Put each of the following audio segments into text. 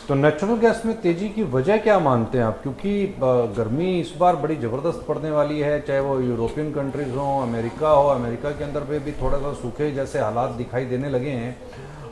तो natural gas में तेजी की वजह क्या मानते हैं आप? क्योंकि गर्मी इस बार बड़ी ज़बरदस्त पड़ने वाली है, चाहे वो यूरोपियन कंट्रीज़ हों, अमेरिका हो, अमेरिका के अंदर पे भी थोड़ा सा सूखे जैसे हालात दिखाई देने लगे हैं,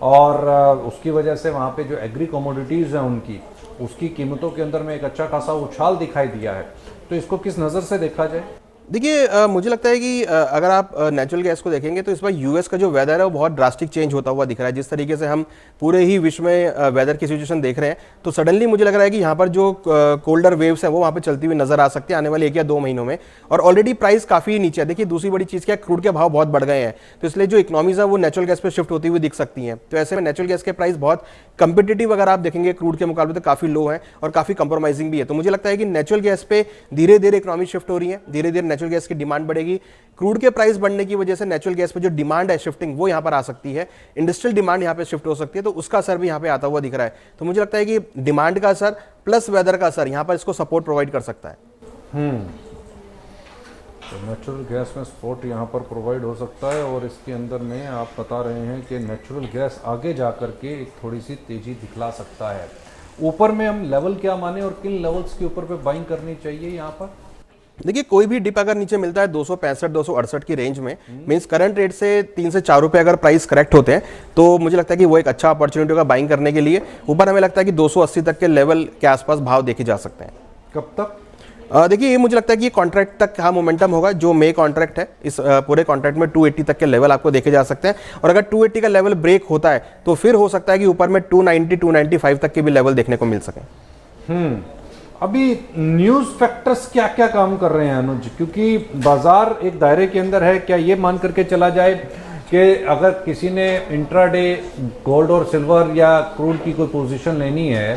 और उसकी वजह से वहाँ पे जो एग्री कमोडिटीज़ हैं उनकी, उसकी कीमतों के अंदर में एक अच्छा खासा उछाल दिखाई दिया है। तो इसको किस नज़र से देखा जाए? देखिए मुझे लगता है कि अगर आप नेचुरल गैस को देखेंगे तो इस बार यूएस का जो वेदर है वो बहुत ड्रास्टिक चेंज होता हुआ दिख रहा है। जिस तरीके से हम पूरे ही विश्व में वेदर की सिचुएशन देख रहे हैं, तो सडनली मुझे लग रहा है कि यहाँ पर जो कोल्डर वेव्स है वो वहाँ पे चलती हुई नजर आ सकती है आने वाले 1 या 2 महीनों में। और ऑलरेडी प्राइस काफ़ी नीचे है। देखिए दूसरी बड़ी चीज़ क्या है, क्रूड के भाव बहुत बढ़ गए हैं, तो इसलिए जो इकोनॉमीज है वो नेचुरल गैस पर शिफ्ट होती हुई दिख सकती हैं। तो ऐसे में नेचुरल गैस के प्राइस बहुत कंपिटेटिव अगर आप देखेंगे क्रूड के मुकाबले तो काफ़ी लो है और काफ़ी कंप्रोमाइजिंग भी है। तो मुझे लगता है कि नेचुरल गैस पे धीरे धीरे इकोनॉमी शिफ्ट हो रही है, धीरे धीरे नेचुरल गैस की डिमांड बढ़ेगी। क्रूड के प्राइस बढ़ने की वजह से नेचुरल गैस पे जो डिमांड है शिफ्टिंग वो यहां पर आ सकती है, इंडस्ट्रियल डिमांड यहां पे शिफ्ट हो सकती है, तो उसका असर भी यहां पे आता हुआ दिख रहा है। तो मुझे लगता है कि डिमांड का असर प्लस वेदर का असर यहां पर इसको सपोर्ट प्रोवाइड कर सकता है। तो नेचुरल गैस में सपोर्ट यहाँ पर प्रोवाइड हो सकता है, और इसके अंदर में आप बता रहे हैं कि नेचुरल गैस आगे जा कर के एक थोड़ी सी तेज़ी दिखला सकता है। ऊपर में हम लेवल क्या माने और किन लेवल्स के ऊपर पे बाइंग करनी चाहिए यहाँ पर? देखिए कोई भी डिप अगर नीचे मिलता है 265 268 की रेंज में, मींस करंट रेट से 3 से 4 रुपए अगर प्राइस करेक्ट होते हैं तो मुझे लगता है कि वो एक अच्छा अपॉर्चुनिटी होगा बाइंग करने के लिए। ऊपर हमें लगता है कि 280 तक के लेवल के आसपास भाव देखे जा सकते हैं। कब तक? देखिए ये मुझे लगता है कि ये कॉन्ट्रैक्ट तक हाँ मोमेंटम होगा। जो मे कॉन्ट्रैक्ट है इस पूरे कॉन्ट्रैक्ट में 280 तक के लेवल आपको देखे जा सकते हैं, और अगर 280 का लेवल ब्रेक होता है तो फिर हो सकता है कि ऊपर में 290 295 तक के भी लेवल देखने को मिल सके। अभी न्यूज़ फैक्टर्स क्या क्या काम कर रहे हैं अनुज? क्योंकि बाजार एक दायरे के अंदर है, क्या ये मान करके चला जाए कि अगर किसी ने इंट्राडे गोल्ड और सिल्वर या क्रूड की कोई पोजीशन लेनी है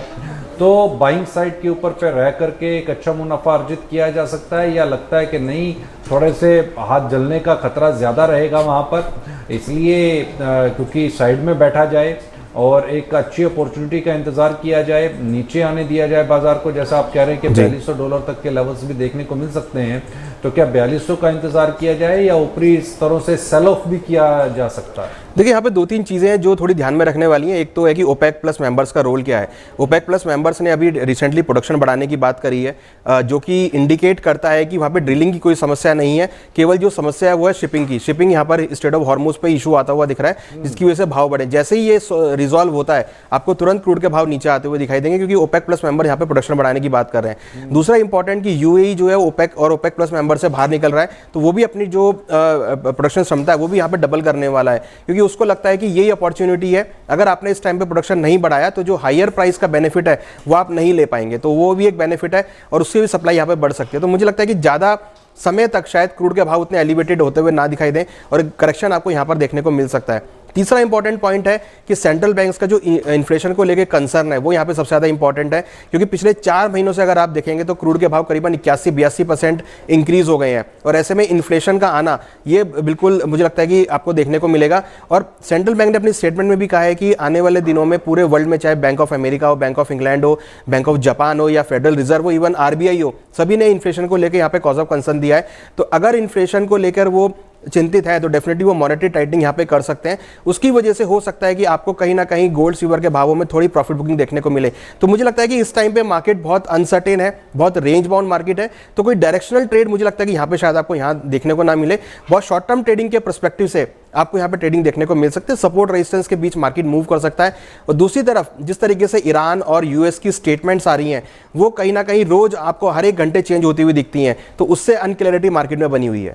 तो बाइंग साइड के ऊपर पे रह करके एक अच्छा मुनाफा अर्जित किया जा सकता है, या लगता है कि नहीं, थोड़े से हाथ जलने का खतरा ज़्यादा रहेगा वहाँ पर, इसलिए क्योंकि साइड में बैठा जाए और एक अच्छी अपॉर्चुनिटी का इंतजार किया जाए, नीचे आने दिया जाए बाजार को? जैसा आप कह रहे हैं कि $4200 तक के लेवल्स भी देखने को मिल सकते हैं, तो क्या 4200 का इंतजार किया जाए या ऊपरी स्तरों से सेल ऑफ भी किया जा सकता है? देखिए यहाँ पे 2-3 चीज़ें हैं जो थोड़ी ध्यान में रखने वाली हैं। एक तो है कि ओपेक प्लस मेंबर्स का रोल क्या है। ओपेक प्लस मेंबर्स ने अभी रिसेंटली प्रोडक्शन बढ़ाने की बात करी है, जो कि इंडिकेट करता है कि वहाँ पे ड्रिलिंग की कोई समस्या नहीं है, केवल जो समस्या है वो है शिपिंग की। शिपिंग यहाँ पर स्ट्रेट ऑफ हॉर्मुज पे इशू आता हुआ दिख रहा है, जिसकी वजह से भाव बढ़े। जैसे ही ये रिजॉल्व होता है आपको तुरंत क्रूड के भाव नीचे आते हुए दिखाई देंगे, क्योंकि ओपेक प्लस मेंबर यहाँ पे प्रोडक्शन बढ़ाने की बात कर रहे हैं। दूसरा इंपॉर्टेंट कि यूएई जो है ओपेक और ओपेक प्लस मेंबर से बाहर निकल रहा है, तो वो भी अपनी जो प्रोडक्शन क्षमता है वो भी यहाँ पे डबल करने वाला है, क्योंकि उसको लगता है कि यही अपॉर्चुनिटी है। अगर आपने इस टाइम पे प्रोडक्शन नहीं बढ़ाया तो जो हायर प्राइस का बेनिफिट है वो आप नहीं ले पाएंगे, तो वो भी एक बेनिफिट है और उससे भी सप्लाई यहाँ पे बढ़ सकती है। तो मुझे लगता है कि ज़्यादा समय तक शायद क्रूड के भाव उतने एलिवेटेड होते हुए ना दिखाई दें और करेक्शन आपको यहाँ पर देखने को मिल सकता है। तीसरा इंपॉर्टेंट पॉइंट है कि सेंट्रल बैंक्स का जो इन्फ्लेशन को लेकर कंसर्न है वो यहाँ पे सबसे ज़्यादा इंपॉर्टेंट है, क्योंकि पिछले 4 महीनों से अगर आप देखेंगे तो क्रूड के भाव करीबन 81-82% इंक्रीज हो गए हैं, और ऐसे में इन्फ्लेशन का आना ये बिल्कुल मुझे लगता है कि आपको देखने को मिलेगा। और सेंट्रल बैंक ने अपनी स्टेटमेंट में भी कहा है कि आने वाले दिनों में पूरे वर्ल्ड में, चाहे बैंक ऑफ अमेरिका हो, बैंक ऑफ इंग्लैंड हो, बैंक ऑफ जापान हो या फेडरल रिजर्व हो, इवन आरबीआई हो, सभी ने इन्फ्लेशन को लेकर यहाँ पे कॉज ऑफ कंसर्न दिया है। तो अगर इन्फ्लेशन को लेकर वो चिंतित है तो डेफिनेटली वो मॉनेटरी टाइटनिंग यहाँ पे कर सकते हैं। उसकी वजह से हो सकता है कि आपको कहीं ना कहीं गोल्ड सिल्वर के भावों में थोड़ी प्रॉफिट बुकिंग देखने को मिले। तो मुझे लगता है कि इस टाइम पे मार्केट बहुत अनसर्टेन है, बहुत रेंज बाउंड मार्केट है, तो कोई डायरेक्शनल ट्रेड मुझे लगता है कि यहाँ पे शायद आपको यहाँ देखने को ना मिले। बहुत शॉर्ट टर्म ट्रेडिंग के पर्सपेक्टिव से आपको यहाँ पे ट्रेडिंग देखने को मिल सकते हैं, सपोर्ट रेजिस्टेंस के बीच मार्केट मूव कर सकता है। और दूसरी तरफ जिस तरीके से ईरान और यूएस की स्टेटमेंट्स आ रही हैं वो कहीं ना कहीं रोज आपको हर एक घंटे चेंज होती हुई दिखती हैं, तो उससे अनक्लैरिटी मार्केट में बनी हुई है।